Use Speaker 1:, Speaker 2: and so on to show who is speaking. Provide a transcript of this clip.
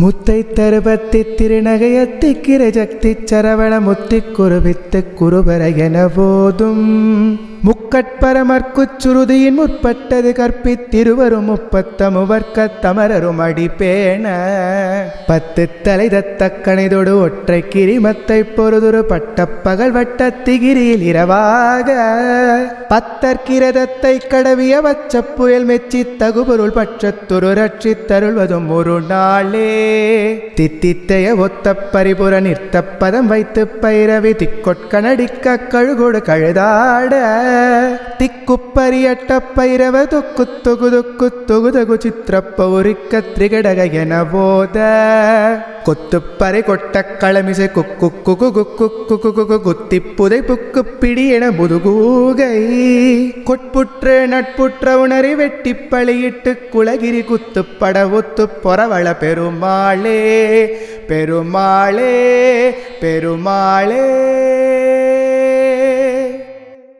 Speaker 1: முத்தை தருபத்தி திருநகையத்தி கிரஜக்தி சரவண முத்தி குருவித்து குருபர என போதும் முக்கட்பரமர்க்குச் சுருதியின் முற்பட்டது கற்பித்திருவரும் முப்பத்தமுவர்க்க தமரரும் அடிப்பேண பத்து தலை தத்தக்கணைதொடு ஒற்றை கிரிமத்தை பொறுதுரு பட்டப்பகல் வட்டத்திகிரியில் இரவாக பத்தற்கிரதத்தை கடவிய வச்ச புயல் மெச்சி தகுபொருள் பற்றத்துரு ரட்சி தருள்வதும் ஒரு நாளே தித்தித்தைய ஒத்த பரிபுற நிறுத்த பதம் வைத்து பைரவி திக்கொட்கணடிக்க கழுகொடு கழுதாட திக்குப்பரியட்ட பைரவ தொக்கு தொகு தொக்கு தொகுதகு சித்திரப்பௌரிக்க திரிகடக என போத கொத்துப்பறை கொட்ட களமிசை குக்கு குகு குக்கு குக்கு குகு குத்தி புதை புக்கு பிடி என முதுகூகை கொட்புற்று நட்புற்ற உணரி வெட்டி பழியிட்டு குலகிரி குத்து பட ஒத்து பொறவள பெருமாளே பெருமாளே பெருமாளே.